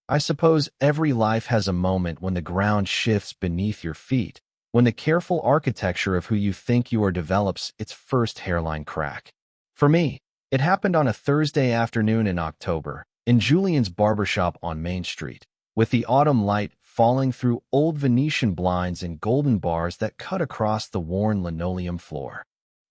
I suppose every life has a moment when the ground shifts beneath your feet, when the careful architecture of who you think you are develops its first hairline crack. For me, it happened on a Thursday afternoon in October, in Julian's barbershop on Main Street, with the autumn light falling through old Venetian blinds and golden bars that cut across the worn linoleum floor.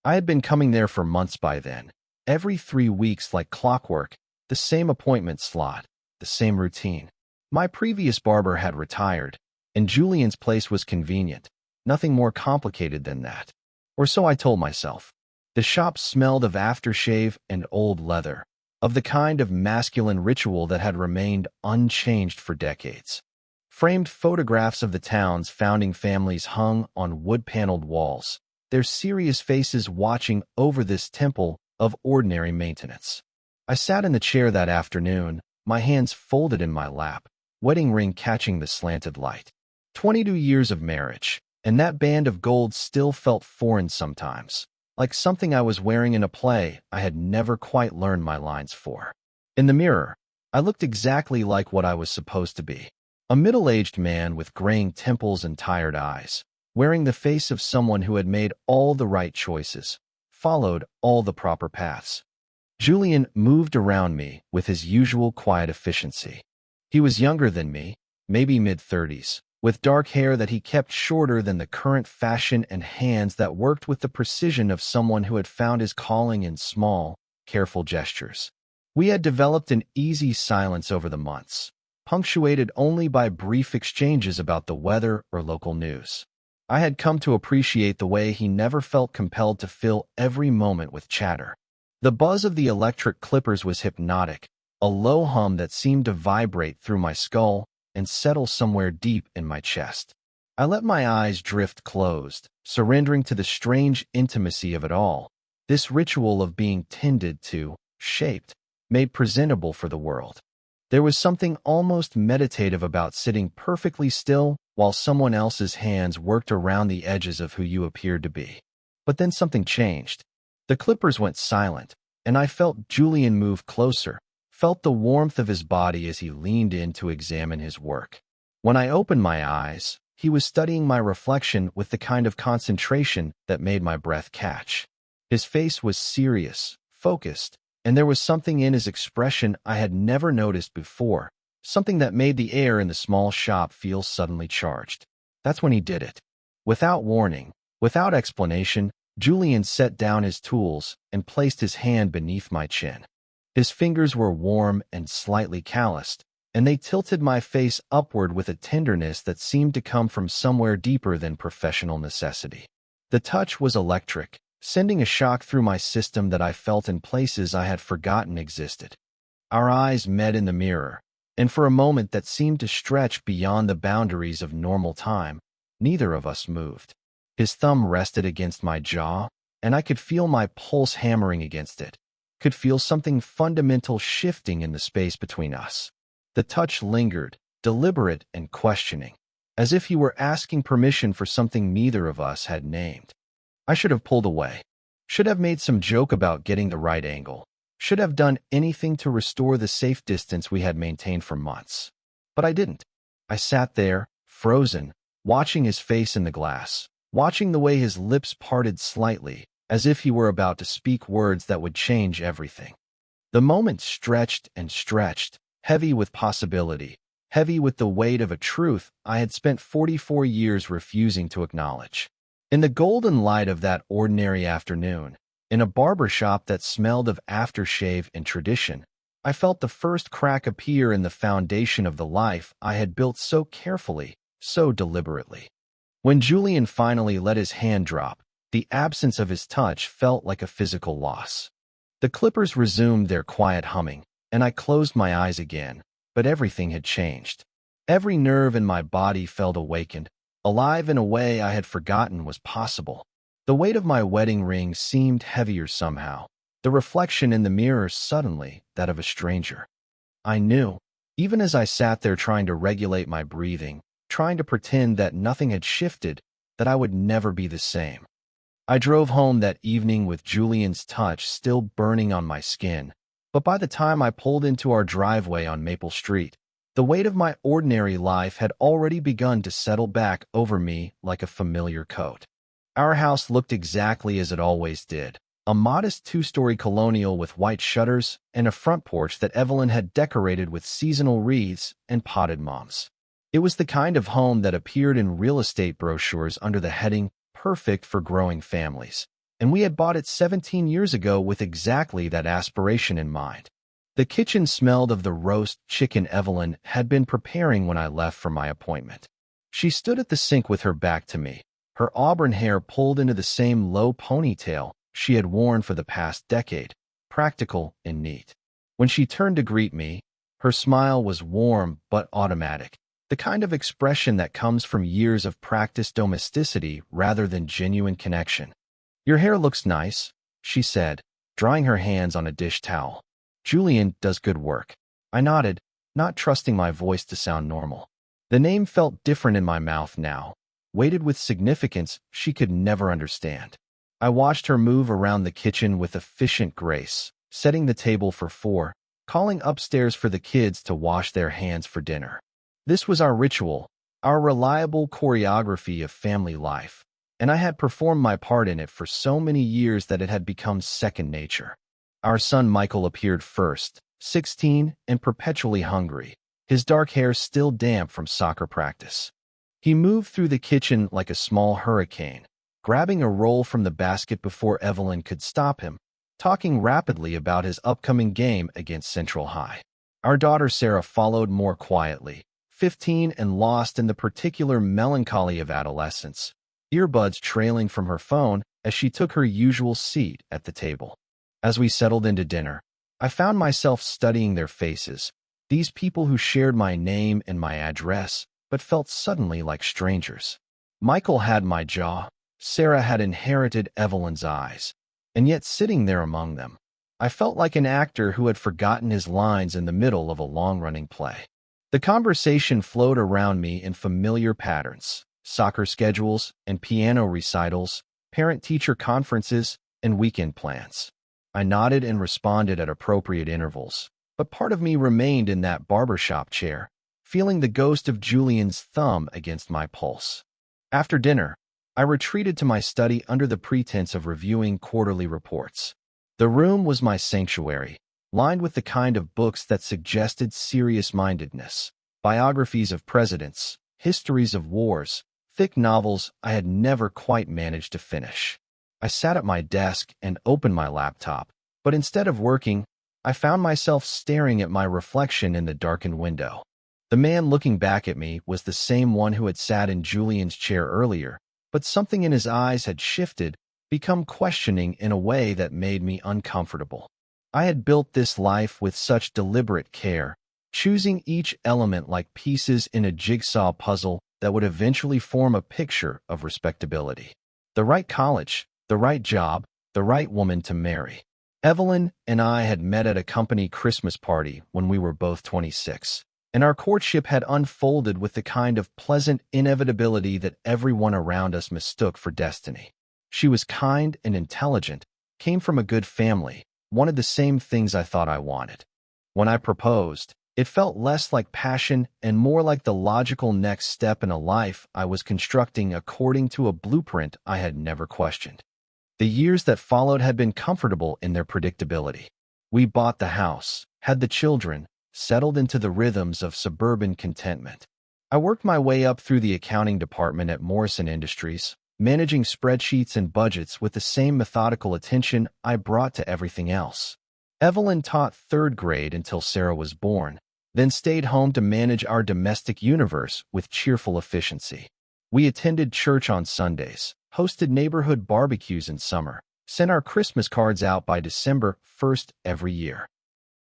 I had been coming there for months by then, every 3 weeks like clockwork, the same appointment slot, the same routine. My previous barber had retired, and Julian's place was convenient, nothing more complicated than that. Or so I told myself. The shop smelled of aftershave and old leather, of the kind of masculine ritual that had remained unchanged for decades. Framed photographs of the town's founding families hung on wood-paneled walls, their serious faces watching over this temple of ordinary maintenance. I sat in the chair that afternoon, my hands folded in my lap, wedding ring catching the slanted light. 22 years of marriage, and that band of gold still felt foreign sometimes, like something I was wearing in a play I had never quite learned my lines for. In the mirror, I looked exactly like what I was supposed to be. A middle-aged man with graying temples and tired eyes, wearing the face of someone who had made all the right choices, followed all the proper paths. Julian moved around me with his usual quiet efficiency. He was younger than me, maybe mid-30s, with dark hair that he kept shorter than the current fashion and hands that worked with the precision of someone who had found his calling in small, careful gestures. We had developed an easy silence over the months, punctuated only by brief exchanges about the weather or local news. I had come to appreciate the way he never felt compelled to fill every moment with chatter. The buzz of the electric clippers was hypnotic, a low hum that seemed to vibrate through my skull and settle somewhere deep in my chest. I let my eyes drift closed, surrendering to the strange intimacy of it all, this ritual of being tended to, shaped, made presentable for the world. There was something almost meditative about sitting perfectly still while someone else's hands worked around the edges of who you appeared to be. But then something changed. The clippers went silent, and I felt Julian move closer, felt the warmth of his body as he leaned in to examine his work. When I opened my eyes, he was studying my reflection with the kind of concentration that made my breath catch. His face was serious, focused, and there was something in his expression I had never noticed before, something that made the air in the small shop feel suddenly charged. That's when he did it. Without warning, without explanation, Julian set down his tools and placed his hand beneath my chin. His fingers were warm and slightly calloused, and they tilted my face upward with a tenderness that seemed to come from somewhere deeper than professional necessity. The touch was electric, sending a shock through my system that I felt in places I had forgotten existed. Our eyes met in the mirror, and for a moment that seemed to stretch beyond the boundaries of normal time, neither of us moved. His thumb rested against my jaw, and I could feel my pulse hammering against it, could feel something fundamental shifting in the space between us. The touch lingered, deliberate and questioning, as if he were asking permission for something neither of us had named. I should have pulled away, should have made some joke about getting the right angle, should have done anything to restore the safe distance we had maintained for months. But I didn't. I sat there, frozen, watching his face in the glass, watching the way his lips parted slightly, as if he were about to speak words that would change everything. The moment stretched and stretched, heavy with possibility, heavy with the weight of a truth I had spent 44 years refusing to acknowledge. In the golden light of that ordinary afternoon, in a barber shop that smelled of aftershave and tradition, I felt the first crack appear in the foundation of the life I had built so carefully, so deliberately. When Julian finally let his hand drop, the absence of his touch felt like a physical loss. The clippers resumed their quiet humming, and I closed my eyes again, but everything had changed. Every nerve in my body felt awakened, alive in a way I had forgotten was possible. The weight of my wedding ring seemed heavier somehow, the reflection in the mirror suddenly that of a stranger. I knew, even as I sat there trying to regulate my breathing, trying to pretend that nothing had shifted, that I would never be the same. I drove home that evening with Julian's touch still burning on my skin, but by the time I pulled into our driveway on Maple Street, The weight of my ordinary life had already begun to settle back over me like a familiar coat. Our house looked exactly as it always did. A modest two-story colonial with white shutters and a front porch that Evelyn had decorated with seasonal wreaths and potted moms. It was the kind of home that appeared in real estate brochures under the heading, "Perfect for growing families." And we had bought it 17 years ago with exactly that aspiration in mind. The kitchen smelled of the roast chicken Evelyn had been preparing when I left for my appointment. She stood at the sink with her back to me, her auburn hair pulled into the same low ponytail she had worn for the past decade, practical and neat. When she turned to greet me, her smile was warm but automatic, the kind of expression that comes from years of practiced domesticity rather than genuine connection. "Your hair looks nice," she said, drying her hands on a dish towel. "Julian does good work." I nodded, not trusting my voice to sound normal. The name felt different in my mouth now, weighted with significance she could never understand. I watched her move around the kitchen with efficient grace, setting the table for 4, calling upstairs for the kids to wash their hands for dinner. This was our ritual, our reliable choreography of family life, and I had performed my part in it for so many years that it had become second nature. Our son Michael appeared first, 16 and perpetually hungry, his dark hair still damp from soccer practice. He moved through the kitchen like a small hurricane, grabbing a roll from the basket before Evelyn could stop him, talking rapidly about his upcoming game against Central High. Our daughter Sarah followed more quietly, 15 and lost in the particular melancholy of adolescence, earbuds trailing from her phone as she took her usual seat at the table. As we settled into dinner, I found myself studying their faces, these people who shared my name and my address, but felt suddenly like strangers. Michael had my jaw, Sarah had inherited Evelyn's eyes, and yet sitting there among them, I felt like an actor who had forgotten his lines in the middle of a long-running play. The conversation flowed around me in familiar patterns: soccer schedules and piano recitals, parent-teacher conferences, and weekend plans. I nodded and responded at appropriate intervals, but part of me remained in that barbershop chair, feeling the ghost of Julian's thumb against my pulse. After dinner, I retreated to my study under the pretense of reviewing quarterly reports. The room was my sanctuary, lined with the kind of books that suggested serious-mindedness: biographies of presidents, histories of wars, thick novels I had never quite managed to finish. I sat at my desk and opened my laptop, but instead of working, I found myself staring at my reflection in the darkened window. The man looking back at me was the same one who had sat in Julian's chair earlier, but something in his eyes had shifted, become questioning in a way that made me uncomfortable. I had built this life with such deliberate care, choosing each element like pieces in a jigsaw puzzle that would eventually form a picture of respectability. The right college, the right job, the right woman to marry. Evelyn and I had met at a company Christmas party when we were both 26. And our courtship had unfolded with the kind of pleasant inevitability that everyone around us mistook for destiny. She was kind and intelligent, came from a good family, wanted the same things I thought I wanted. When I proposed, it felt less like passion and more like the logical next step in a life I was constructing according to a blueprint I had never questioned. The years that followed had been comfortable in their predictability. We bought the house, had the children, settled into the rhythms of suburban contentment. I worked my way up through the accounting department at Morrison Industries, managing spreadsheets and budgets with the same methodical attention I brought to everything else. Evelyn taught 3rd grade until Sarah was born, then stayed home to manage our domestic universe with cheerful efficiency. We attended church on Sundays, hosted neighborhood barbecues in summer, sent our Christmas cards out by December 1st every year.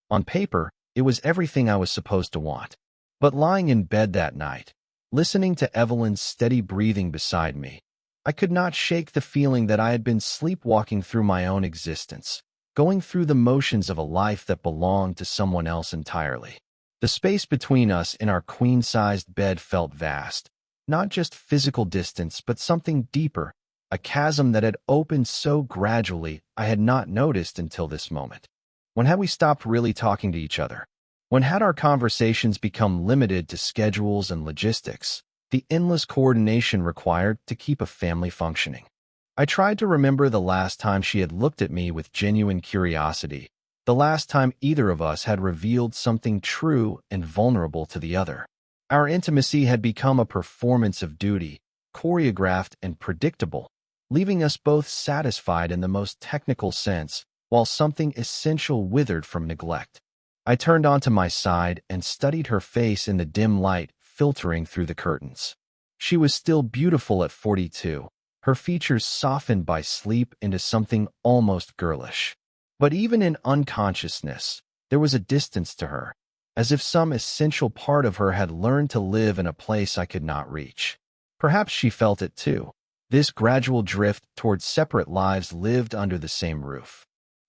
On paper, it was everything I was supposed to want. But lying in bed that night, listening to Evelyn's steady breathing beside me, I could not shake the feeling that I had been sleepwalking through my own existence, going through the motions of a life that belonged to someone else entirely. The space between us in our queen-sized bed felt vast, not just physical distance but something deeper, a chasm that had opened so gradually I had not noticed until this moment. When had we stopped really talking to each other? When had our conversations become limited to schedules and logistics, the endless coordination required to keep a family functioning? I tried to remember the last time she had looked at me with genuine curiosity, the last time either of us had revealed something true and vulnerable to the other. Our intimacy had become a performance of duty, choreographed and predictable, leaving us both satisfied in the most technical sense, while something essential withered from neglect. I turned onto my side and studied her face in the dim light filtering through the curtains. She was still beautiful at 42, her features softened by sleep into something almost girlish. But even in unconsciousness, there was a distance to her, as if some essential part of her had learned to live in a place I could not reach. Perhaps she felt it too, this gradual drift towards separate lives lived under the same roof.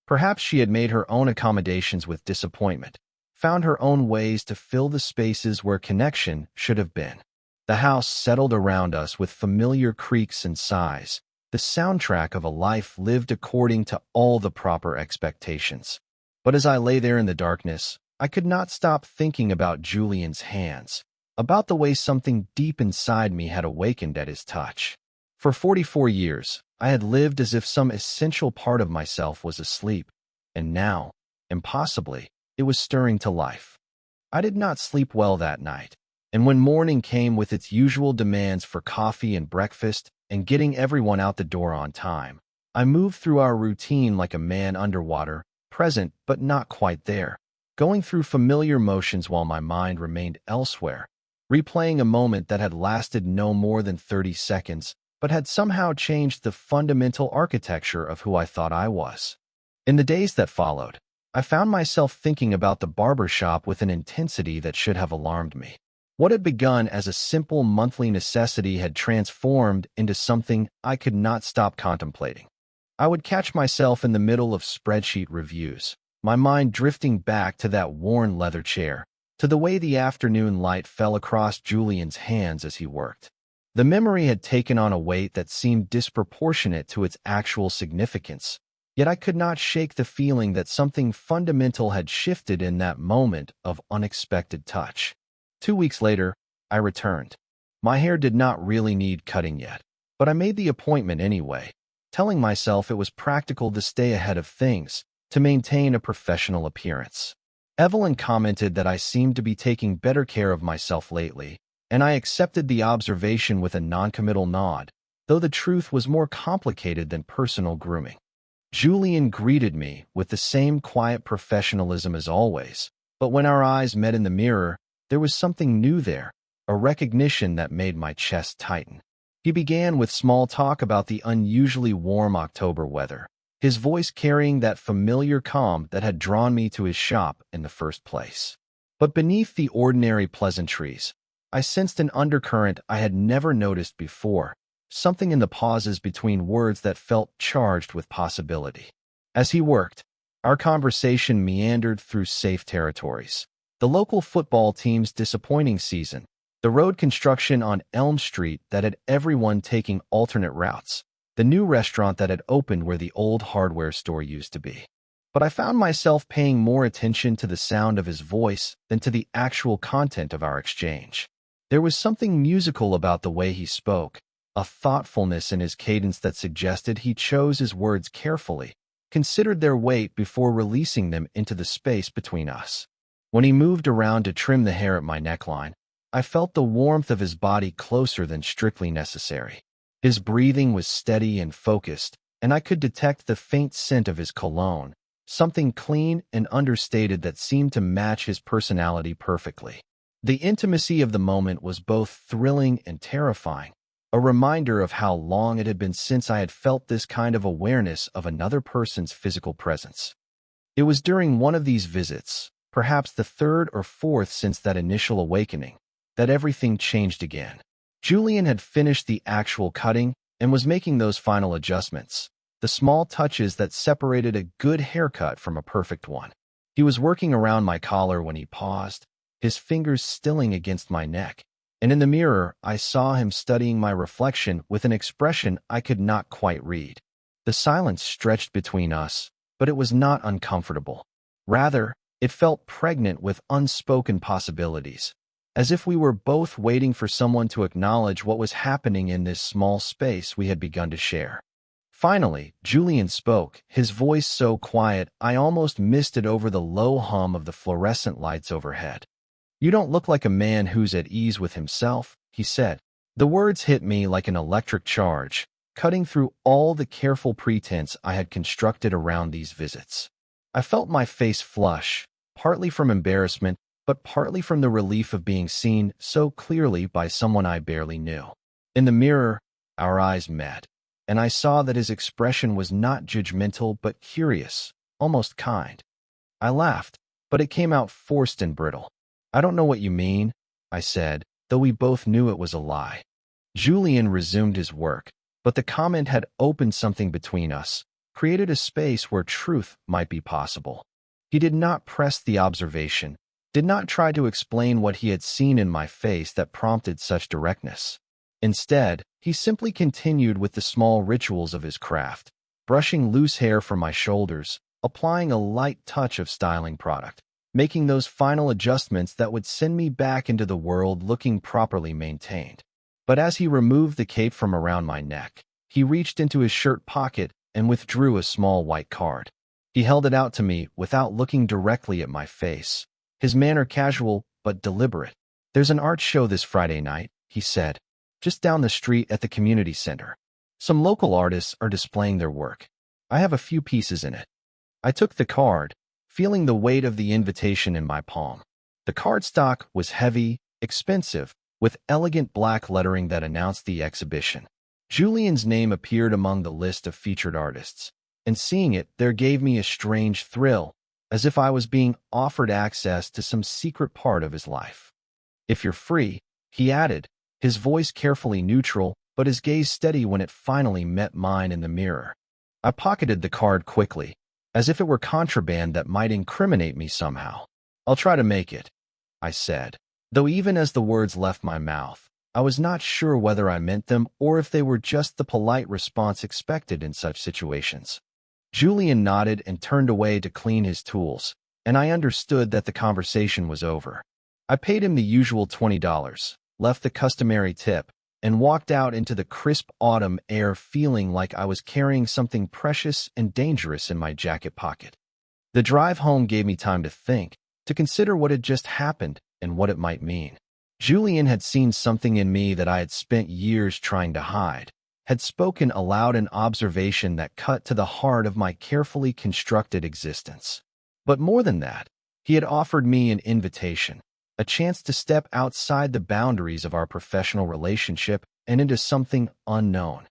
Perhaps she had made her own accommodations with disappointment, found her own ways to fill the spaces where connection should have been. The house settled around us with familiar creaks and sighs, the soundtrack of a life lived according to all the proper expectations. But as I lay there in the darkness, I could not stop thinking about Julian's hands, about the way something deep inside me had awakened at his touch. For 44 years, I had lived as if some essential part of myself was asleep, and now, impossibly, it was stirring to life. I did not sleep well that night, and when morning came with its usual demands for coffee and breakfast and getting everyone out the door on time, I moved through our routine like a man underwater, present but not quite there, going through familiar motions while my mind remained elsewhere, replaying a moment that had lasted no more than 30 seconds, but had somehow changed the fundamental architecture of who I thought I was. In the days that followed, I found myself thinking about the barber shop with an intensity that should have alarmed me. What had begun as a simple monthly necessity had transformed into something I could not stop contemplating. I would catch myself in the middle of spreadsheet reviews, my mind drifting back to that worn leather chair, to the way the afternoon light fell across Julian's hands as he worked. The memory had taken on a weight that seemed disproportionate to its actual significance, yet I could not shake the feeling that something fundamental had shifted in that moment of unexpected touch. 2 weeks later, I returned. My hair did not really need cutting yet, but I made the appointment anyway, telling myself it was practical to stay ahead of things, to maintain a professional appearance. Evelyn commented that I seemed to be taking better care of myself lately, and I accepted the observation with a noncommittal nod, though the truth was more complicated than personal grooming. Julian greeted me with the same quiet professionalism as always, but when our eyes met in the mirror, there was something new there, a recognition that made my chest tighten. He began with small talk about the unusually warm October weather, his voice carrying that familiar calm that had drawn me to his shop in the first place. But beneath the ordinary pleasantries, I sensed an undercurrent I had never noticed before, something in the pauses between words that felt charged with possibility. As he worked, our conversation meandered through safe territories. The local football team's disappointing season, the road construction on Elm Street that had everyone taking alternate routes, the new restaurant that had opened where the old hardware store used to be. But I found myself paying more attention to the sound of his voice than to the actual content of our exchange. There was something musical about the way he spoke, a thoughtfulness in his cadence that suggested he chose his words carefully, considered their weight before releasing them into the space between us. When he moved around to trim the hair at my neckline, I felt the warmth of his body closer than strictly necessary. His breathing was steady and focused, and I could detect the faint scent of his cologne, something clean and understated that seemed to match his personality perfectly. The intimacy of the moment was both thrilling and terrifying, a reminder of how long it had been since I had felt this kind of awareness of another person's physical presence. It was during one of these visits, perhaps the third or fourth since that initial awakening, that everything changed again. Julian had finished the actual cutting and was making those final adjustments, the small touches that separated a good haircut from a perfect one. He was working around my collar when he paused, his fingers stilling against my neck, and in the mirror I saw him studying my reflection with an expression I could not quite read. The silence stretched between us, but it was not uncomfortable. Rather, It felt pregnant with unspoken possibilities, as if we were both waiting for someone to acknowledge what was happening in this small space we had begun to share. Finally, Julian spoke, his voice so quiet I almost missed it over the low hum of the fluorescent lights overhead. "You don't look like a man who's at ease with himself," he said. The words hit me like an electric charge, cutting through all the careful pretense I had constructed around these visits. I felt my face flush, partly from embarrassment, but partly from the relief of being seen so clearly by someone I barely knew. In the mirror, our eyes met, and I saw that his expression was not judgmental but curious, almost kind. I laughed, but it came out forced and brittle. "I don't know what you mean," I said, though we both knew it was a lie. Julian resumed his work, but the comment had opened something between us, created a space where truth might be possible. He did not press the observation, did not try to explain what he had seen in my face that prompted such directness. Instead, he simply continued with the small rituals of his craft, brushing loose hair from my shoulders, applying a light touch of styling product, making those final adjustments that would send me back into the world looking properly maintained. But as he removed the cape from around my neck, he reached into his shirt pocket and withdrew a small white card. He held it out to me without looking directly at my face, his manner casual but deliberate. "There's an art show this Friday night," he said, "just down the street at the community center. Some local artists are displaying their work. I have a few pieces in it." I took the card, feeling the weight of the invitation in my palm. The cardstock was heavy, expensive, with elegant black lettering that announced the exhibition. Julian's name appeared among the list of featured artists, and seeing it there gave me a strange thrill, as if I was being offered access to some secret part of his life. "If you're free," he added, his voice carefully neutral, but his gaze steady when it finally met mine in the mirror. I pocketed the card quickly, as if it were contraband that might incriminate me somehow. "I'll try to make it," I said, though even as the words left my mouth, I was not sure whether I meant them or if they were just the polite response expected in such situations. Julian nodded and turned away to clean his tools, and I understood that the conversation was over. I paid him the usual $20, left the customary tip, and walked out into the crisp autumn air feeling like I was carrying something precious and dangerous in my jacket pocket. The drive home gave me time to think, to consider what had just happened and what it might mean. Julian had seen something in me that I had spent years trying to hide, had spoken aloud an observation that cut to the heart of my carefully constructed existence. But more than that, he had offered me an invitation, a chance to step outside the boundaries of our professional relationship and into something unknown.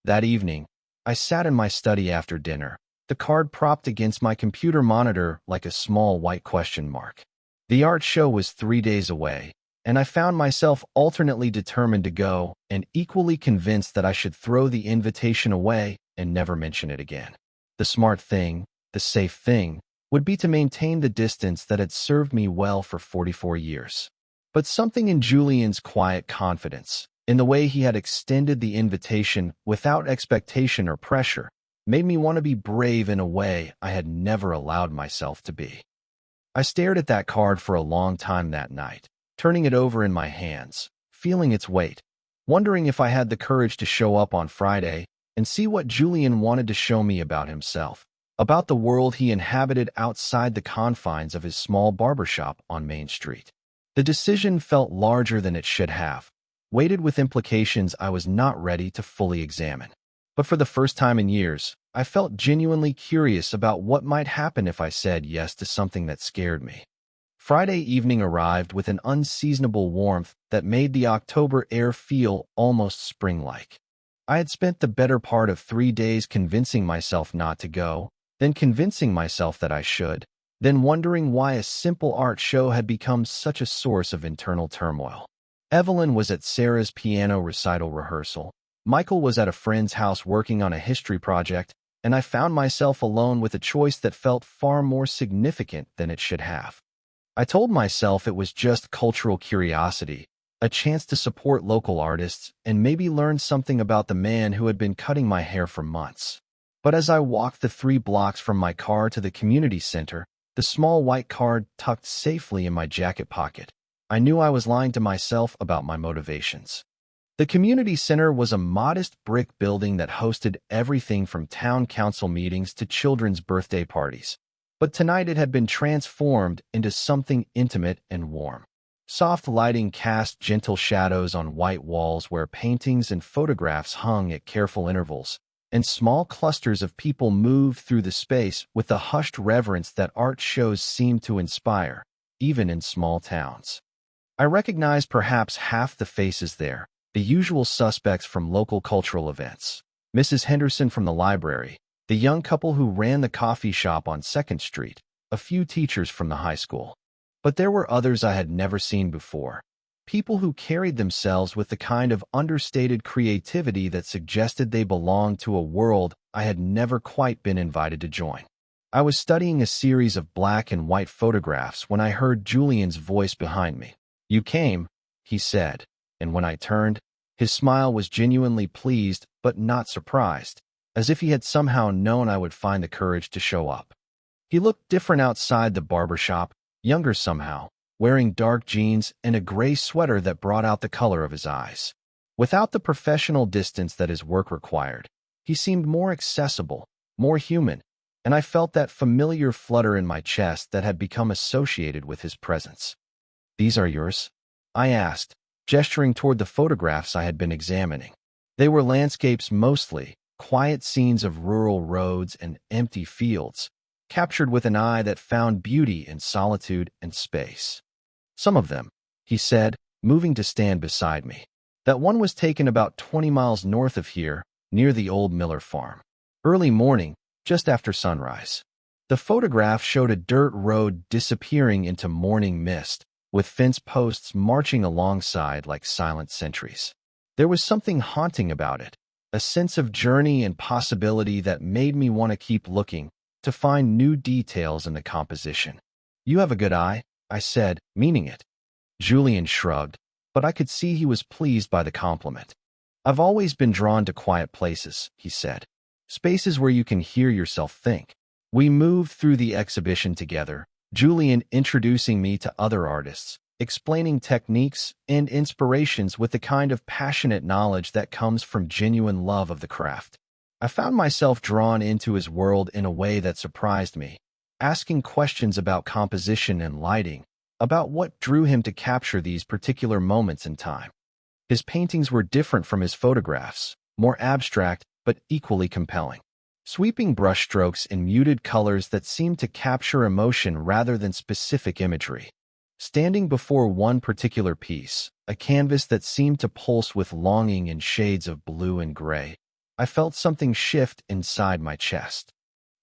That evening, I sat in my study after dinner, the card propped against my computer monitor like a small white question mark. The art show was 3 days away, and I found myself alternately determined to go and equally convinced that I should throw the invitation away and never mention it again. The smart thing, the safe thing, would be to maintain the distance that had served me well for 44 years. But something in Julian's quiet confidence, in the way he had extended the invitation without expectation or pressure, made me want to be brave in a way I had never allowed myself to be. I stared at that card for a long time that night, turning it over in my hands, feeling its weight, wondering if I had the courage to show up on Friday and see what Julian wanted to show me about himself, about the world he inhabited outside the confines of his small barbershop on Main Street. The decision felt larger than it should have, weighted with implications I was not ready to fully examine. But for the first time in years, I felt genuinely curious about what might happen if I said yes to something that scared me. Friday evening arrived with an unseasonable warmth that made the October air feel almost spring-like. I had spent the better part of 3 days convincing myself not to go, then convincing myself that I should, then wondering why a simple art show had become such a source of internal turmoil. Evelyn was at Sarah's piano recital rehearsal. Michael was at a friend's house working on a history project, and I found myself alone with a choice that felt far more significant than it should have. I told myself it was just cultural curiosity, a chance to support local artists and maybe learn something about the man who had been cutting my hair for months. But as I walked the 3 blocks from my car to the community center, the small white card tucked safely in my jacket pocket. I knew I was lying to myself about my motivations. The community center was a modest brick building that hosted everything from town council meetings to children's birthday parties. But tonight it had been transformed into something intimate and warm. Soft lighting cast gentle shadows on white walls where paintings and photographs hung at careful intervals, and small clusters of people moved through the space with the hushed reverence that art shows seem to inspire, even in small towns. I recognized perhaps half the faces there, the usual suspects from local cultural events. Mrs. Henderson from the library, the young couple who ran the coffee shop on 2nd Street, a few teachers from the high school. But there were others I had never seen before. People who carried themselves with the kind of understated creativity that suggested they belonged to a world I had never quite been invited to join. I was studying a series of black and white photographs when I heard Julian's voice behind me. "You came," he said, and when I turned, his smile was genuinely pleased but not surprised, as if he had somehow known I would find the courage to show up. He looked different outside the barber shop, younger somehow, wearing dark jeans and a gray sweater that brought out the color of his eyes. Without the professional distance that his work required, he seemed more accessible, more human, and I felt that familiar flutter in my chest that had become associated with his presence. "These are yours?" I asked, gesturing toward the photographs I had been examining. They were landscapes mostly, quiet scenes of rural roads and empty fields, captured with an eye that found beauty in solitude and space. "Some of them," he said, moving to stand beside me. "That one was taken about 20 miles north of here, near the old Miller farm. Early morning, just after sunrise." The photograph showed a dirt road disappearing into morning mist, with fence posts marching alongside like silent sentries. There was something haunting about it, a sense of journey and possibility that made me want to keep looking, to find new details in the composition. "You have a good eye," I said, meaning it. Julian shrugged, but I could see he was pleased by the compliment. "I've always been drawn to quiet places," he said. "Spaces where you can hear yourself think." We moved through the exhibition together, Julian introducing me to other artists, explaining techniques and inspirations with the kind of passionate knowledge that comes from genuine love of the craft. I found myself drawn into his world in a way that surprised me, asking questions about composition and lighting, about what drew him to capture these particular moments in time. His paintings were different from his photographs, more abstract but equally compelling. Sweeping brushstrokes in muted colors that seemed to capture emotion rather than specific imagery. Standing before one particular piece, a canvas that seemed to pulse with longing in shades of blue and gray, I felt something shift inside my chest.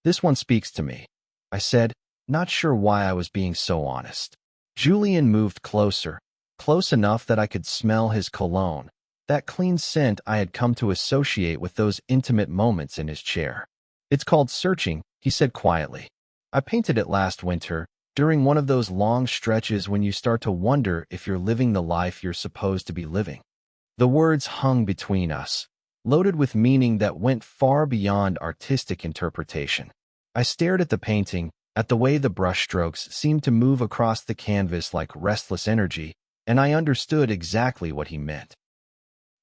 "This one speaks to me," I said, not sure why I was being so honest. Julian moved closer, close enough that I could smell his cologne, that clean scent I had come to associate with those intimate moments in his chair. "It's called Searching," he said quietly. "I painted it last winter, during one of those long stretches when you start to wonder if you're living the life you're supposed to be living." The words hung between us, loaded with meaning that went far beyond artistic interpretation. I stared at the painting, at the way the brushstrokes seemed to move across the canvas like restless energy, and I understood exactly what he meant.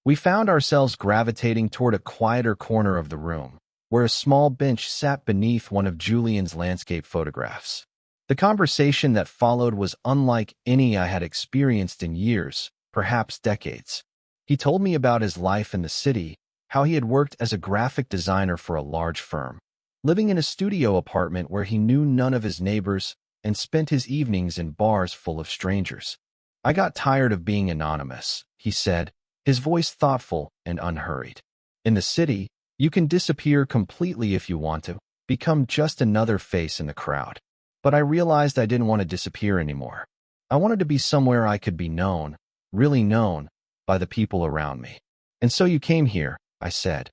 We found ourselves gravitating toward a quieter corner of the room, where a small bench sat beneath one of Julian's landscape photographs. The conversation that followed was unlike any I had experienced in years, perhaps decades. He told me about his life in the city, how he had worked as a graphic designer for a large firm, living in a studio apartment where he knew none of his neighbors, and spent his evenings in bars full of strangers. "I got tired of being anonymous," he said, his voice thoughtful and unhurried. "In the city, you can disappear completely if you want to, become just another face in the crowd. But I realized I didn't want to disappear anymore. I wanted to be somewhere I could be known, really known, by the people around me. And so you came here," I said.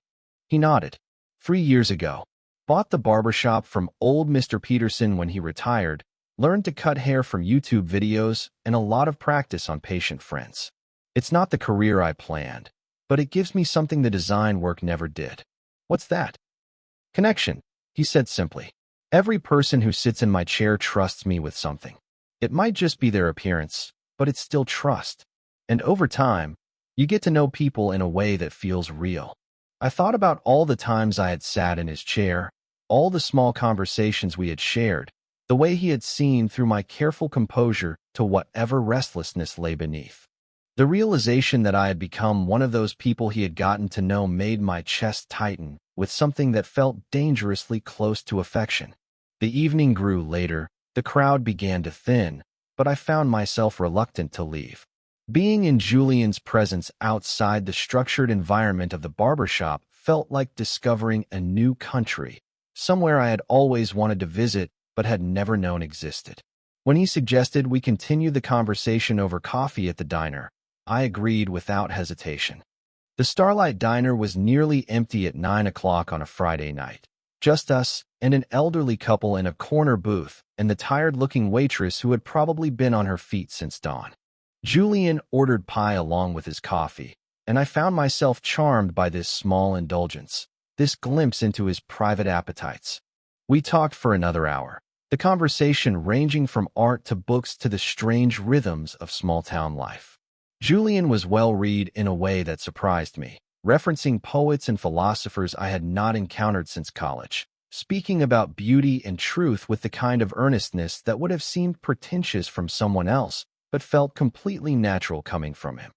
He nodded. 3 years ago. Bought the barber shop from old Mr. Peterson when he retired, learned to cut hair from YouTube videos, and a lot of practice on patient friends. It's not the career I planned, but it gives me something the design work never did. "What's that?" "Connection," he said simply. Every person who sits in my chair trusts me with something. It might just be their appearance, but it's still trust. And over time, you get to know people in a way that feels real. I thought about all the times I had sat in his chair, all the small conversations we had shared, the way he had seen through my careful composure to whatever restlessness lay beneath. The realization that I had become one of those people he had gotten to know made my chest tighten with something that felt dangerously close to affection. The evening grew later, the crowd began to thin, but I found myself reluctant to leave. Being in Julian's presence outside the structured environment of the barbershop felt like discovering a new country, somewhere I had always wanted to visit but had never known existed. When he suggested we continue the conversation over coffee at the diner, I agreed without hesitation. The Starlight Diner was nearly empty at 9 o'clock on a Friday night. Just us and an elderly couple in a corner booth and the tired-looking waitress who had probably been on her feet since dawn. Julian ordered pie along with his coffee, and I found myself charmed by this small indulgence, this glimpse into his private appetites. We talked for another hour, the conversation ranging from art to books to the strange rhythms of small-town life. Julian was well-read in a way that surprised me, referencing poets and philosophers I had not encountered since college, speaking about beauty and truth with the kind of earnestness that would have seemed pretentious from someone else, but felt completely natural coming from him.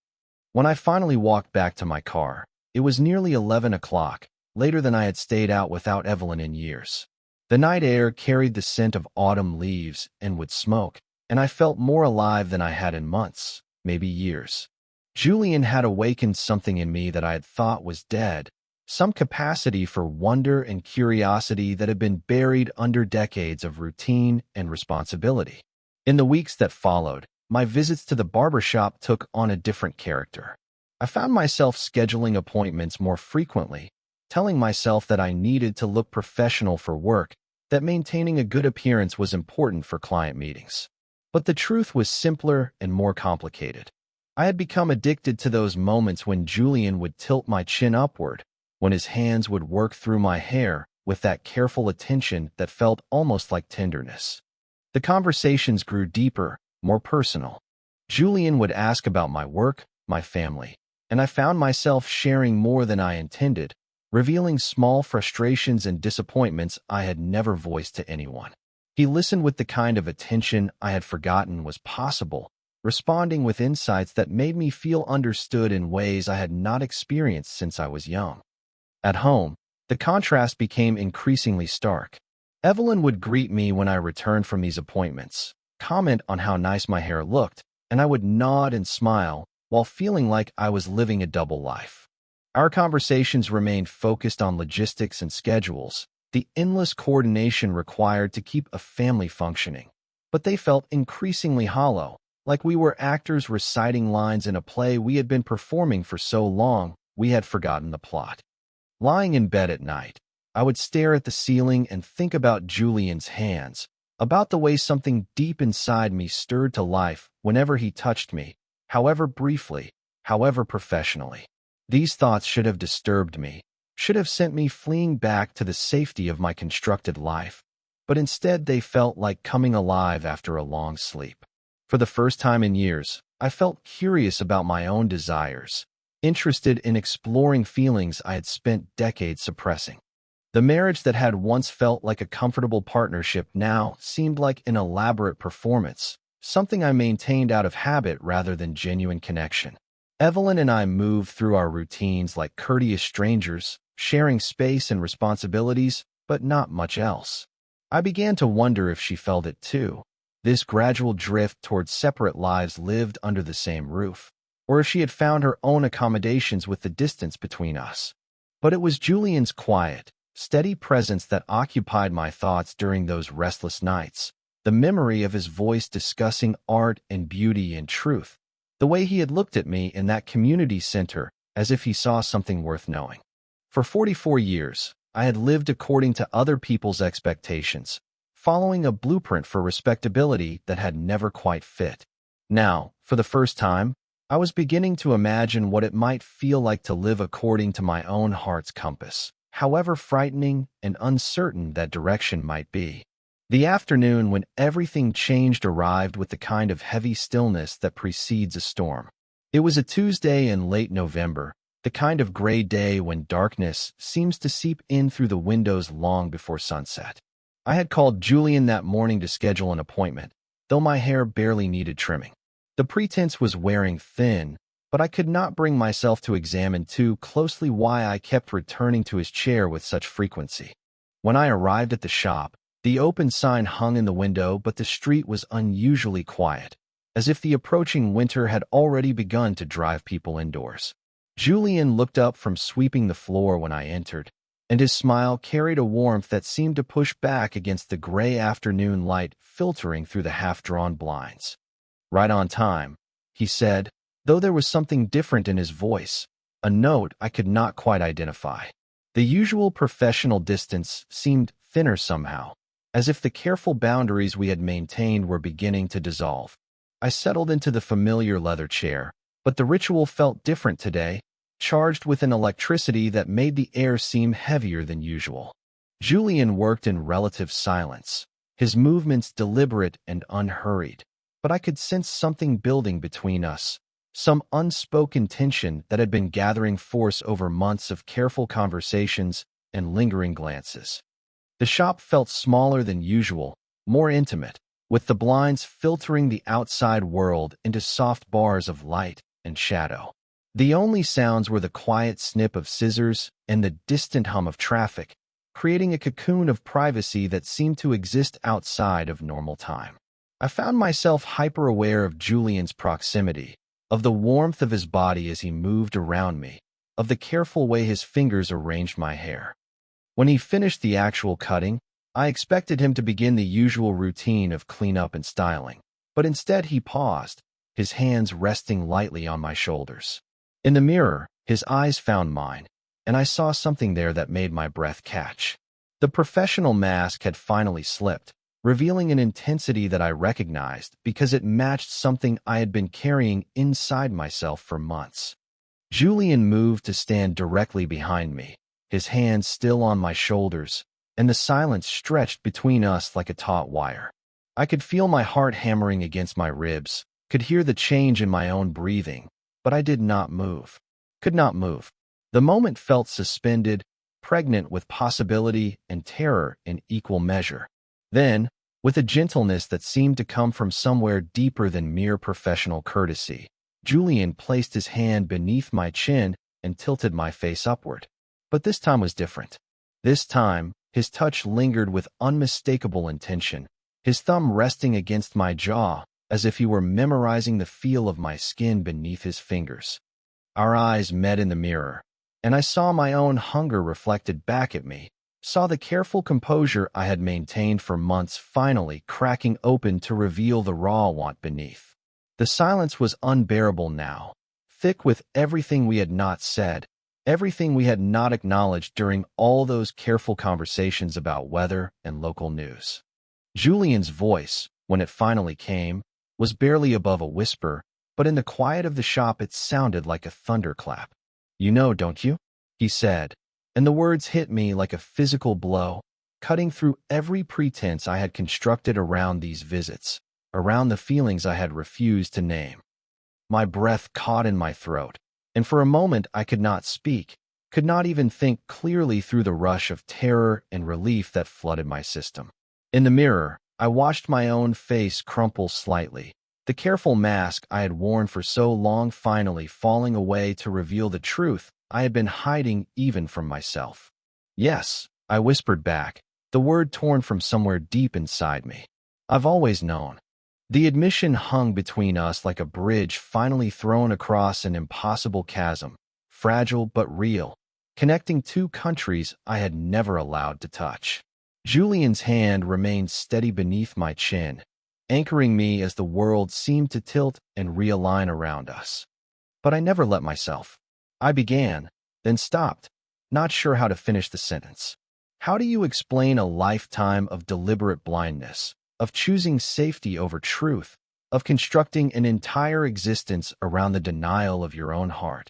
When I finally walked back to my car, it was nearly 11 o'clock, later than I had stayed out without Evelyn in years. The night air carried the scent of autumn leaves and wood smoke, and I felt more alive than I had in months, maybe years. Julian had awakened something in me that I had thought was dead, some capacity for wonder and curiosity that had been buried under decades of routine and responsibility. In the weeks that followed, my visits to the barbershop took on a different character. I found myself scheduling appointments more frequently, telling myself that I needed to look professional for work, that maintaining a good appearance was important for client meetings. But the truth was simpler and more complicated. I had become addicted to those moments when Julian would tilt my chin upward, when his hands would work through my hair with that careful attention that felt almost like tenderness. The conversations grew deeper, more personal. Julian would ask about my work, my family, and I found myself sharing more than I intended, revealing small frustrations and disappointments I had never voiced to anyone. He listened with the kind of attention I had forgotten was possible, responding with insights that made me feel understood in ways I had not experienced since I was young. At home, the contrast became increasingly stark. Evelyn would greet me when I returned from these appointments, comment on how nice my hair looked, and I would nod and smile while feeling like I was living a double life. Our conversations remained focused on logistics and schedules, the endless coordination required to keep a family functioning, but they felt increasingly hollow, like we were actors reciting lines in a play we had been performing for so long we had forgotten the plot. Lying in bed at night, I would stare at the ceiling and think about Julian's hands, about the way something deep inside me stirred to life whenever he touched me, however briefly, however professionally. These thoughts should have disturbed me, should have sent me fleeing back to the safety of my constructed life, but instead they felt like coming alive after a long sleep. For the first time in years, I felt curious about my own desires, interested in exploring feelings I had spent decades suppressing. The marriage that had once felt like a comfortable partnership now seemed like an elaborate performance, something I maintained out of habit rather than genuine connection. Evelyn and I moved through our routines like courteous strangers, sharing space and responsibilities, but not much else. I began to wonder if she felt it too, this gradual drift towards separate lives lived under the same roof, or if she had found her own accommodations with the distance between us. But it was Julian's quiet, steady presence that occupied my thoughts during those restless nights, the memory of his voice discussing art and beauty and truth, the way he had looked at me in that community center as if he saw something worth knowing. For 44 years, I had lived according to other people's expectations, following a blueprint for respectability that had never quite fit. Now, for the first time, I was beginning to imagine what it might feel like to live according to my own heart's compass. however frightening and uncertain that direction might be. The afternoon when everything changed arrived with the kind of heavy stillness that precedes a storm. It was a Tuesday in late November, the kind of gray day when darkness seems to seep in through the windows long before sunset. I had called Julian that morning to schedule an appointment, though my hair barely needed trimming. The pretense was wearing thin, but I could not bring myself to examine too closely why I kept returning to his chair with such frequency. When I arrived at the shop, the open sign hung in the window, but the street was unusually quiet, as if the approaching winter had already begun to drive people indoors. Julian looked up from sweeping the floor when I entered, and his smile carried a warmth that seemed to push back against the gray afternoon light filtering through the half-drawn blinds. "Right on time," he said, though there was something different in his voice, a note I could not quite identify. The usual professional distance seemed thinner somehow, as if the careful boundaries we had maintained were beginning to dissolve. I settled into the familiar leather chair, but the ritual felt different today, charged with an electricity that made the air seem heavier than usual. Julian worked in relative silence, his movements deliberate and unhurried, but I could sense something building between us, some unspoken tension that had been gathering force over months of careful conversations and lingering glances. The shop felt smaller than usual, more intimate, with the blinds filtering the outside world into soft bars of light and shadow. The only sounds were the quiet snip of scissors and the distant hum of traffic, creating a cocoon of privacy that seemed to exist outside of normal time. I found myself hyper-aware of Julian's proximity, of the warmth of his body as he moved around me, of the careful way his fingers arranged my hair. When he finished the actual cutting, I expected him to begin the usual routine of cleanup and styling, but instead he paused, his hands resting lightly on my shoulders. In the mirror, his eyes found mine, and I saw something there that made my breath catch. The professional mask had finally slipped, revealing an intensity that I recognized because it matched something I had been carrying inside myself for months. Julian moved to stand directly behind me, his hands still on my shoulders, and the silence stretched between us like a taut wire. I could feel my heart hammering against my ribs, could hear the change in my own breathing, but I did not move. Could not move. The moment felt suspended, pregnant with possibility and terror in equal measure. Then, with a gentleness that seemed to come from somewhere deeper than mere professional courtesy, Julian placed his hand beneath my chin and tilted my face upward. But this time was different. This time, his touch lingered with unmistakable intention, his thumb resting against my jaw, as if he were memorizing the feel of my skin beneath his fingers. Our eyes met in the mirror, and I saw my own hunger reflected back at me, saw the careful composure I had maintained for months finally cracking open to reveal the raw want beneath. The silence was unbearable now, thick with everything we had not said, everything we had not acknowledged during all those careful conversations about weather and local news. Julian's voice, when it finally came, was barely above a whisper, but in the quiet of the shop it sounded like a thunderclap. "You know, don't you?" he said, and the words hit me like a physical blow, cutting through every pretense I had constructed around these visits, around the feelings I had refused to name. My breath caught in my throat, and for a moment I could not speak, could not even think clearly through the rush of terror and relief that flooded my system. In the mirror, I watched my own face crumple slightly, the careful mask I had worn for so long finally falling away to reveal the truth I had been hiding even from myself. "Yes," I whispered back, the word torn from somewhere deep inside me. "I've always known." The admission hung between us like a bridge finally thrown across an impossible chasm, fragile but real, connecting two countries I had never allowed to touch. Julian's hand remained steady beneath my chin, anchoring me as the world seemed to tilt and realign around us. But I never let myself. I began, then stopped, not sure how to finish the sentence. How do you explain a lifetime of deliberate blindness, of choosing safety over truth, of constructing an entire existence around the denial of your own heart?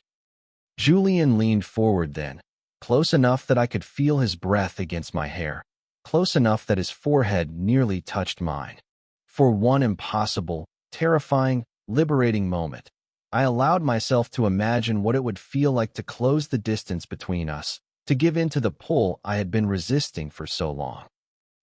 Julian leaned forward then, close enough that I could feel his breath against my hair, close enough that his forehead nearly touched mine. For one impossible, terrifying, liberating moment, I allowed myself to imagine what it would feel like to close the distance between us, to give in to the pull I had been resisting for so long.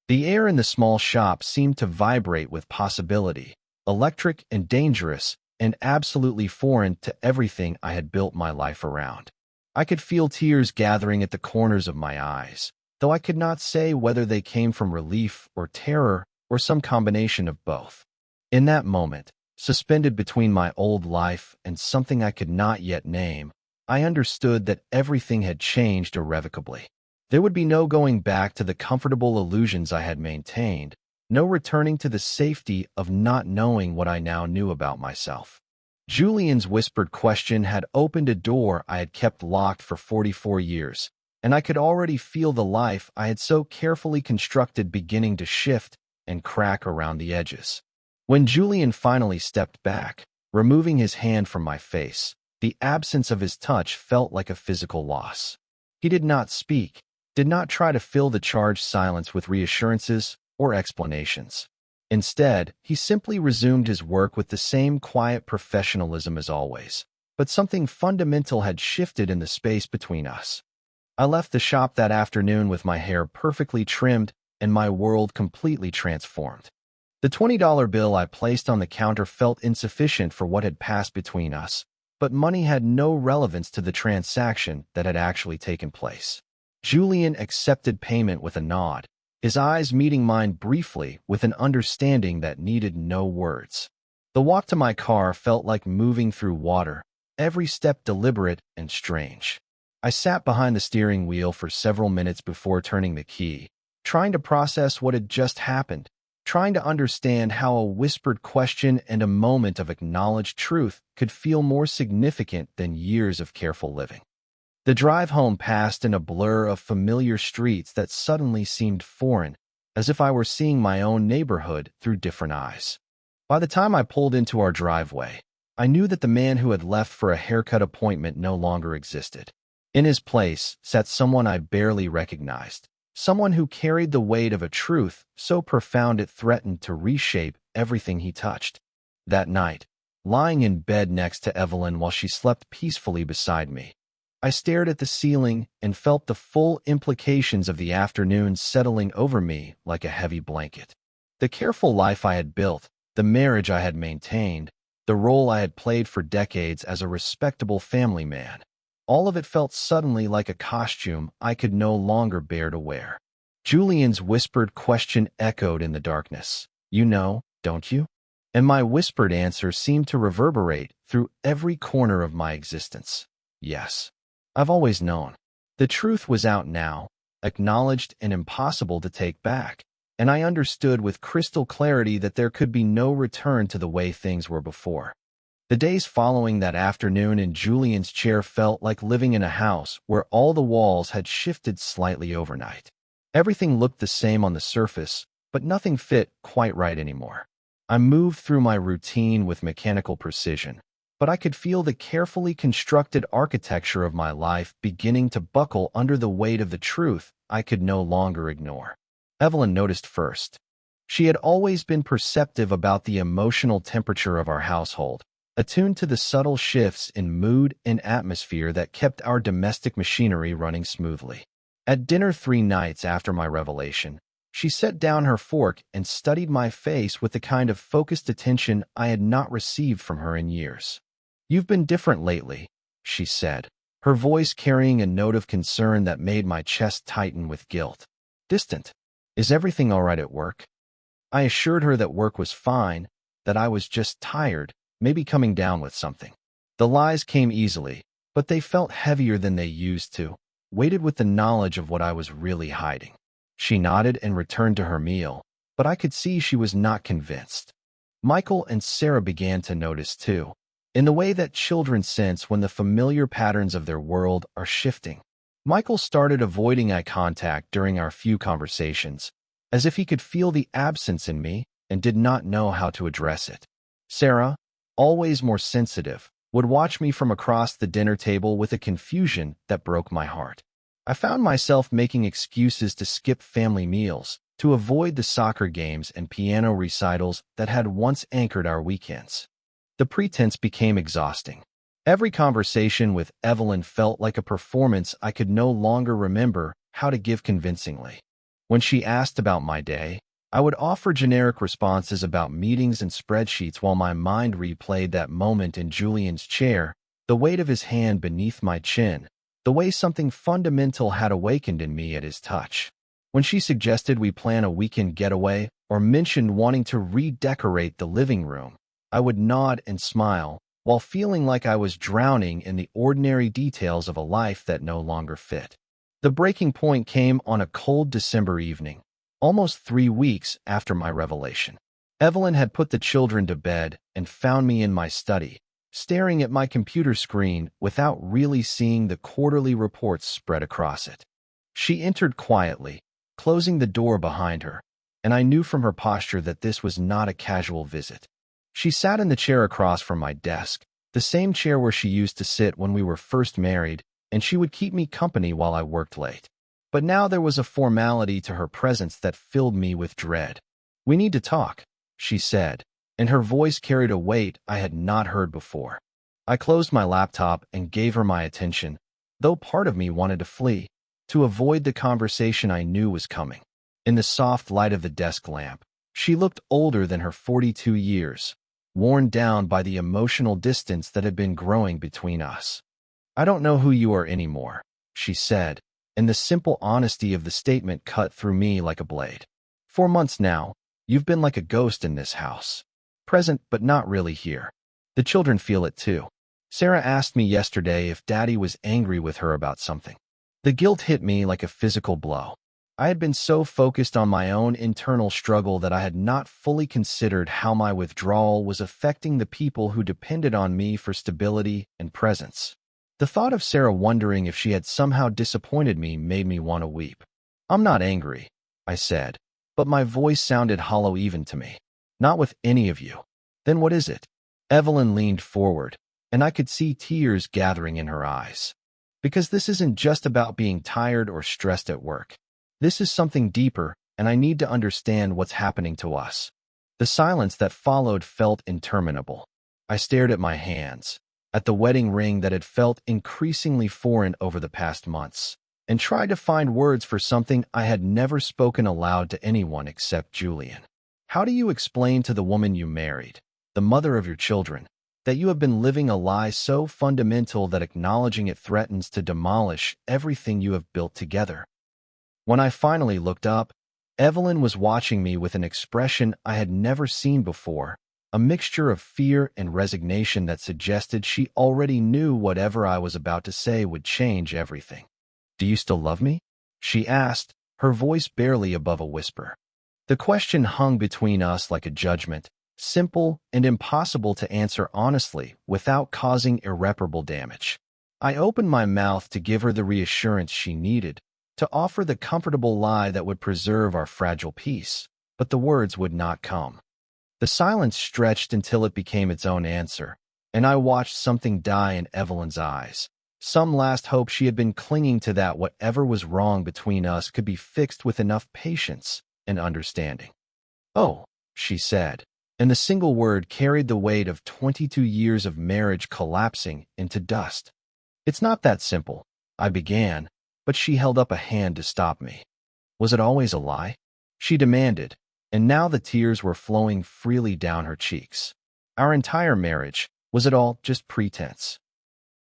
The air in the small shop seemed to vibrate with possibility, electric and dangerous, and absolutely foreign to everything I had built my life around. I could feel tears gathering at the corners of my eyes, though I could not say whether they came from relief or terror or some combination of both. In that moment, suspended between my old life and something I could not yet name, I understood that everything had changed irrevocably. There would be no going back to the comfortable illusions I had maintained, no returning to the safety of not knowing what I now knew about myself. Julian's whispered question had opened a door I had kept locked for 44 years, and I could already feel the life I had so carefully constructed beginning to shift and crack around the edges. When Julian finally stepped back, removing his hand from my face, the absence of his touch felt like a physical loss. He did not speak, did not try to fill the charged silence with reassurances or explanations. Instead, he simply resumed his work with the same quiet professionalism as always, but something fundamental had shifted in the space between us. I left the shop that afternoon with my hair perfectly trimmed and my world completely transformed. The $20 bill I placed on the counter felt insufficient for what had passed between us, but money had no relevance to the transaction that had actually taken place. Julian accepted payment with a nod, his eyes meeting mine briefly with an understanding that needed no words. The walk to my car felt like moving through water, every step deliberate and strange. I sat behind the steering wheel for several minutes before turning the key, trying to process what had just happened, trying to understand how a whispered question and a moment of acknowledged truth could feel more significant than years of careful living. The drive home passed in a blur of familiar streets that suddenly seemed foreign, as if I were seeing my own neighborhood through different eyes. By the time I pulled into our driveway, I knew that the man who had left for a haircut appointment no longer existed. In his place sat someone I barely recognized, someone who carried the weight of a truth so profound it threatened to reshape everything he touched. That night, lying in bed next to Evelyn while she slept peacefully beside me, I stared at the ceiling and felt the full implications of the afternoon settling over me like a heavy blanket. The careful life I had built, the marriage I had maintained, the role I had played for decades as a respectable family man, all of it felt suddenly like a costume I could no longer bear to wear. Julian's whispered question echoed in the darkness. "You know, don't you?" And my whispered answer seemed to reverberate through every corner of my existence. Yes. I've always known. The truth was out now, acknowledged and impossible to take back, and I understood with crystal clarity that there could be no return to the way things were before. The days following that afternoon in Julian's chair felt like living in a house where all the walls had shifted slightly overnight. Everything looked the same on the surface, but nothing fit quite right anymore. I moved through my routine with mechanical precision, but I could feel the carefully constructed architecture of my life beginning to buckle under the weight of the truth I could no longer ignore. Evelyn noticed first. She had always been perceptive about the emotional temperature of our household, attuned to the subtle shifts in mood and atmosphere that kept our domestic machinery running smoothly. At dinner 3 nights after my revelation, she set down her fork and studied my face with the kind of focused attention I had not received from her in years. "You've been different lately," she said, her voice carrying a note of concern that made my chest tighten with guilt. "Distant. Is everything all right at work?" I assured her that work was fine, that I was just tired, maybe coming down with something. The lies came easily, but they felt heavier than they used to, weighted with the knowledge of what I was really hiding. She nodded and returned to her meal, but I could see she was not convinced. Michael and Sarah began to notice too, in the way that children sense when the familiar patterns of their world are shifting. Michael started avoiding eye contact during our few conversations, as if he could feel the absence in me and did not know how to address it. Sarah, always more sensitive, would watch me from across the dinner table with a confusion that broke my heart. I found myself making excuses to skip family meals, to avoid the soccer games and piano recitals that had once anchored our weekends. The pretense became exhausting. Every conversation with Evelyn felt like a performance I could no longer remember how to give convincingly. When she asked about my day, I would offer generic responses about meetings and spreadsheets while my mind replayed that moment in Julian's chair, the weight of his hand beneath my chin, the way something fundamental had awakened in me at his touch. When she suggested we plan a weekend getaway or mentioned wanting to redecorate the living room, I would nod and smile, while feeling like I was drowning in the ordinary details of a life that no longer fit. The breaking point came on a cold December evening, almost 3 weeks after my revelation. Evelyn had put the children to bed and found me in my study, staring at my computer screen without really seeing the quarterly reports spread across it. She entered quietly, closing the door behind her, and I knew from her posture that this was not a casual visit. She sat in the chair across from my desk, the same chair where she used to sit when we were first married, and she would keep me company while I worked late. But now there was a formality to her presence that filled me with dread. "We need to talk," she said, and her voice carried a weight I had not heard before. I closed my laptop and gave her my attention, though part of me wanted to flee, to avoid the conversation I knew was coming. In the soft light of the desk lamp, she looked older than her 42 years, worn down by the emotional distance that had been growing between us. "I don't know who you are anymore," she said, and the simple honesty of the statement cut through me like a blade. "For months now, you've been like a ghost in this house. Present but not really here. The children feel it too. Sarah asked me yesterday if Daddy was angry with her about something." The guilt hit me like a physical blow. I had been so focused on my own internal struggle that I had not fully considered how my withdrawal was affecting the people who depended on me for stability and presence. The thought of Sarah wondering if she had somehow disappointed me made me want to weep. "I'm not angry," I said, but my voice sounded hollow even to me. "Not with any of you." "Then what is it?" Evelyn leaned forward, and I could see tears gathering in her eyes. "Because this isn't just about being tired or stressed at work. This is something deeper, and I need to understand what's happening to us." The silence that followed felt interminable. I stared at my hands, at the wedding ring that had felt increasingly foreign over the past months, and tried to find words for something I had never spoken aloud to anyone except Julian. "How do you explain to the woman you married, the mother of your children, that you have been living a lie so fundamental that acknowledging it threatens to demolish everything you have built together?" When I finally looked up, Evelyn was watching me with an expression I had never seen before, a mixture of fear and resignation that suggested she already knew whatever I was about to say would change everything. "Do you still love me?" she asked, her voice barely above a whisper. The question hung between us like a judgment, simple and impossible to answer honestly without causing irreparable damage. I opened my mouth to give her the reassurance she needed, to offer the comfortable lie that would preserve our fragile peace, but the words would not come. The silence stretched until it became its own answer, and I watched something die in Evelyn's eyes. Some last hope she had been clinging to that whatever was wrong between us could be fixed with enough patience and understanding. "Oh," she said, and the single word carried the weight of 22 years of marriage collapsing into dust. "It's not that simple," I began, but she held up a hand to stop me. "Was it always a lie?" she demanded, and now the tears were flowing freely down her cheeks. "Our entire marriage, was it all just pretense?"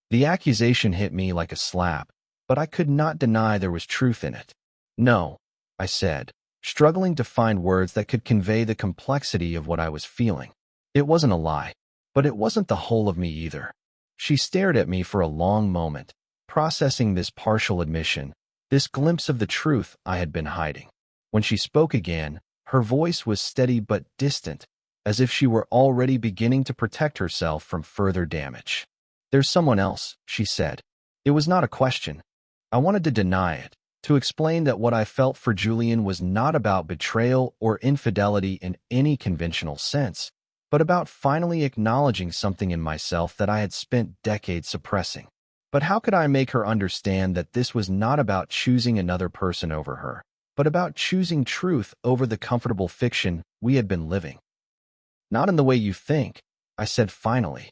The accusation hit me like a slap, but I could not deny there was truth in it. "No," I said, struggling to find words that could convey the complexity of what I was feeling. "It wasn't a lie, but it wasn't the whole of me either." She stared at me for a long moment, processing this partial admission, this glimpse of the truth I had been hiding. When she spoke again, her voice was steady but distant, as if she were already beginning to protect herself from further damage. "There's someone else," she said. It was not a question. I wanted to deny it, to explain that what I felt for Julian was not about betrayal or infidelity in any conventional sense, but about finally acknowledging something in myself that I had spent decades suppressing. But how could I make her understand that this was not about choosing another person over her, but about choosing truth over the comfortable fiction we had been living? Not in the way you think, I said finally.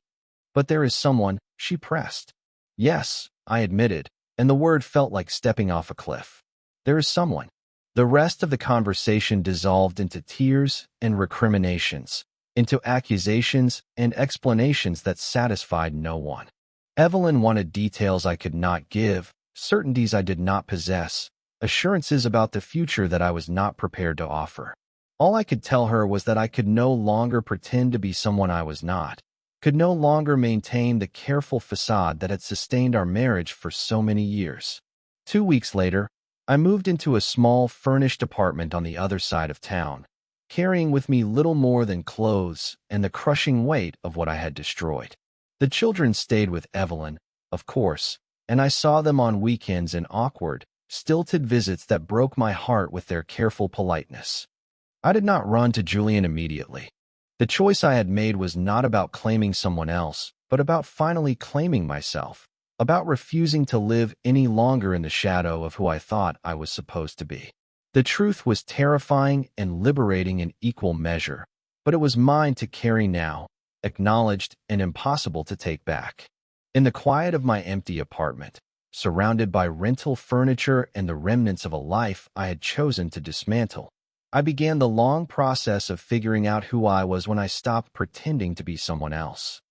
But there is someone, she pressed. Yes, I admitted, and the word felt like stepping off a cliff. There is someone. The rest of the conversation dissolved into tears and recriminations, into accusations and explanations that satisfied no one. Evelyn wanted details I could not give, certainties I did not possess, assurances about the future that I was not prepared to offer. All I could tell her was that I could no longer pretend to be someone I was not, could no longer maintain the careful facade that had sustained our marriage for so many years. 2 weeks later, I moved into a small, furnished apartment on the other side of town, carrying with me little more than clothes and the crushing weight of what I had destroyed. The children stayed with Evelyn, of course, and I saw them on weekends in awkward, stilted visits that broke my heart with their careful politeness. I did not run to Julian immediately. The choice I had made was not about claiming someone else, but about finally claiming myself, about refusing to live any longer in the shadow of who I thought I was supposed to be. The truth was terrifying and liberating in equal measure, but it was mine to carry now, acknowledged and impossible to take back. In the quiet of my empty apartment, surrounded by rental furniture and the remnants of a life I had chosen to dismantle, I began the long process of figuring out who I was when I stopped pretending to be someone else.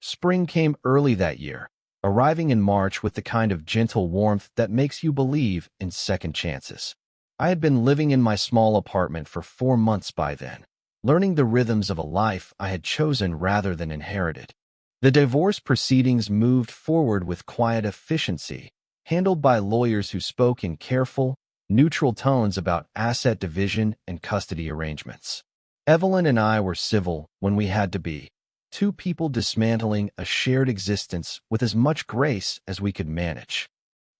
Spring came early that year, arriving in March with the kind of gentle warmth that makes you believe in second chances. I had been living in my small apartment for 4 months by then, learning the rhythms of a life I had chosen rather than inherited. The divorce proceedings moved forward with quiet efficiency, handled by lawyers who spoke in careful, neutral tones about asset division and custody arrangements. Evelyn and I were civil when we had to be, two people dismantling a shared existence with as much grace as we could manage.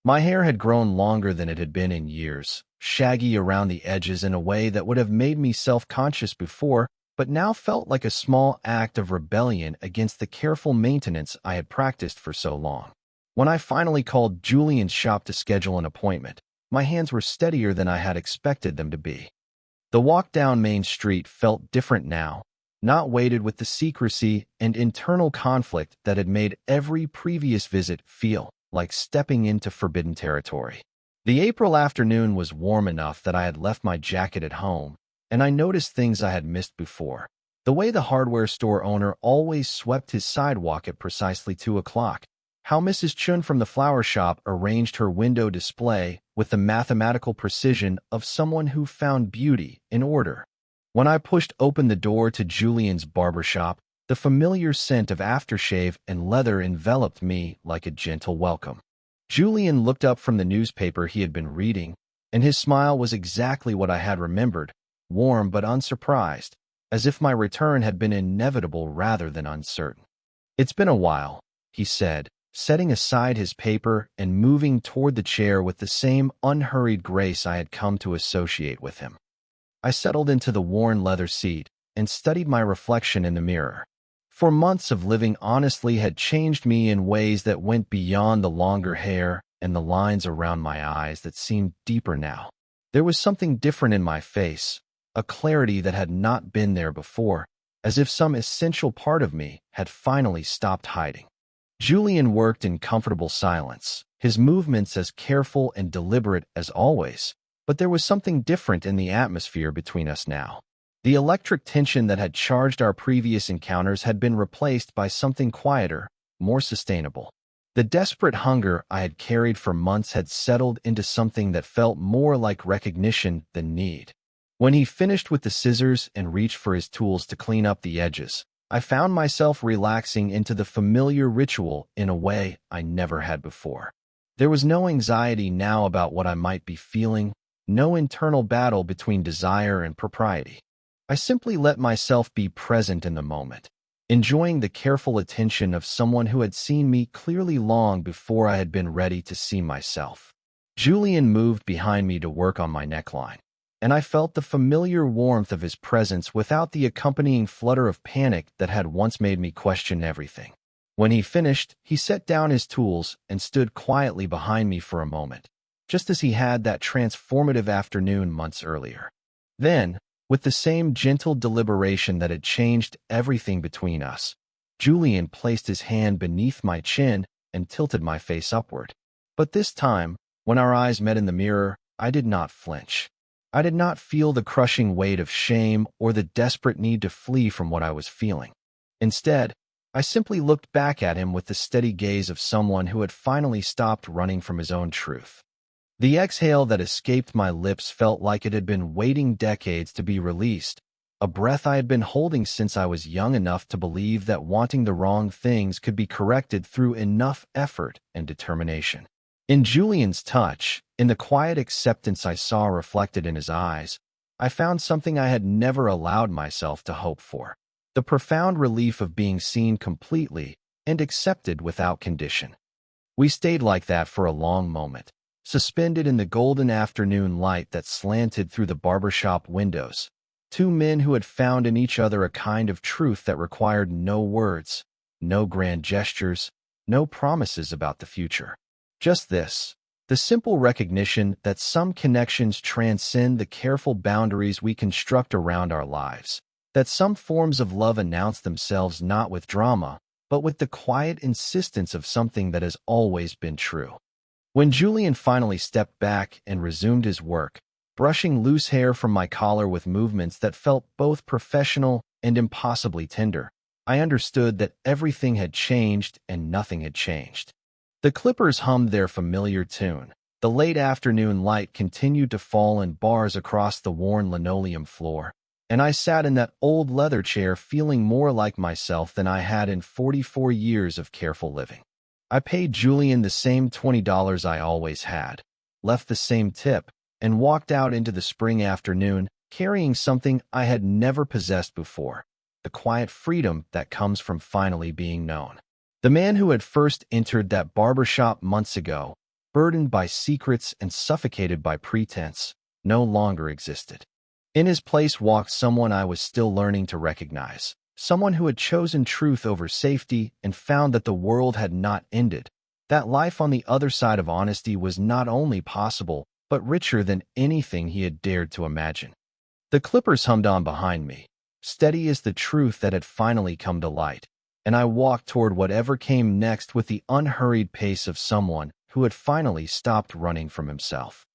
My hair had grown longer than it had been in years, shaggy around the edges in a way that would have made me self-conscious before, but now felt like a small act of rebellion against the careful maintenance I had practiced for so long. When I finally called Julian's shop to schedule an appointment, my hands were steadier than I had expected them to be. The walk down Main Street felt different now, not weighted with the secrecy and internal conflict that had made every previous visit feel like stepping into forbidden territory. The April afternoon was warm enough that I had left my jacket at home, and I noticed things I had missed before. The way the hardware store owner always swept his sidewalk at precisely 2 o'clock, how Mrs. Chun from the flower shop arranged her window display with the mathematical precision of someone who found beauty in order. When I pushed open the door to Julian's barber shop, the familiar scent of aftershave and leather enveloped me like a gentle welcome. Julian looked up from the newspaper he had been reading, and his smile was exactly what I had remembered, warm but unsurprised, as if my return had been inevitable rather than uncertain. "It's been a while," he said, setting aside his paper and moving toward the chair with the same unhurried grace I had come to associate with him. I settled into the worn leather seat and studied my reflection in the mirror. For months of living honestly had changed me in ways that went beyond the longer hair and the lines around my eyes that seemed deeper now. There was something different in my face, a clarity that had not been there before, as if some essential part of me had finally stopped hiding. Julian worked in comfortable silence, his movements as careful and deliberate as always, but there was something different in the atmosphere between us now. The electric tension that had charged our previous encounters had been replaced by something quieter, more sustainable. The desperate hunger I had carried for months had settled into something that felt more like recognition than need. When he finished with the scissors and reached for his tools to clean up the edges, I found myself relaxing into the familiar ritual in a way I never had before. There was no anxiety now about what I might be feeling, no internal battle between desire and propriety. I simply let myself be present in the moment, enjoying the careful attention of someone who had seen me clearly long before I had been ready to see myself. Julian moved behind me to work on my neckline, and I felt the familiar warmth of his presence without the accompanying flutter of panic that had once made me question everything. When he finished, he set down his tools and stood quietly behind me for a moment, just as he had that transformative afternoon months earlier. Then, with the same gentle deliberation that had changed everything between us, Julian placed his hand beneath my chin and tilted my face upward. But this time, when our eyes met in the mirror, I did not flinch. I did not feel the crushing weight of shame or the desperate need to flee from what I was feeling. Instead, I simply looked back at him with the steady gaze of someone who had finally stopped running from his own truth. The exhale that escaped my lips felt like it had been waiting decades to be released, a breath I had been holding since I was young enough to believe that wanting the wrong things could be corrected through enough effort and determination. In Julian's touch, in the quiet acceptance I saw reflected in his eyes, I found something I had never allowed myself to hope for: the profound relief of being seen completely and accepted without condition. We stayed like that for a long moment, suspended in the golden afternoon light that slanted through the barbershop windows, two men who had found in each other a kind of truth that required no words, no grand gestures, no promises about the future. Just this: the simple recognition that some connections transcend the careful boundaries we construct around our lives, that some forms of love announce themselves not with drama, but with the quiet insistence of something that has always been true. When Julian finally stepped back and resumed his work, brushing loose hair from my collar with movements that felt both professional and impossibly tender, I understood that everything had changed and nothing had changed. The clippers hummed their familiar tune. The late afternoon light continued to fall in bars across the worn linoleum floor, and I sat in that old leather chair feeling more like myself than I had in 44 years of careful living. I paid Julian the same $20 I always had, left the same tip, and walked out into the spring afternoon carrying something I had never possessed before: the quiet freedom that comes from finally being known. The man who had first entered that barbershop months ago, burdened by secrets and suffocated by pretense, no longer existed. In his place walked someone I was still learning to recognize, someone who had chosen truth over safety and found that the world had not ended, that life on the other side of honesty was not only possible, but richer than anything he had dared to imagine. The clippers hummed on behind me, steady as the truth that had finally come to light, and I walked toward whatever came next with the unhurried pace of someone who had finally stopped running from himself.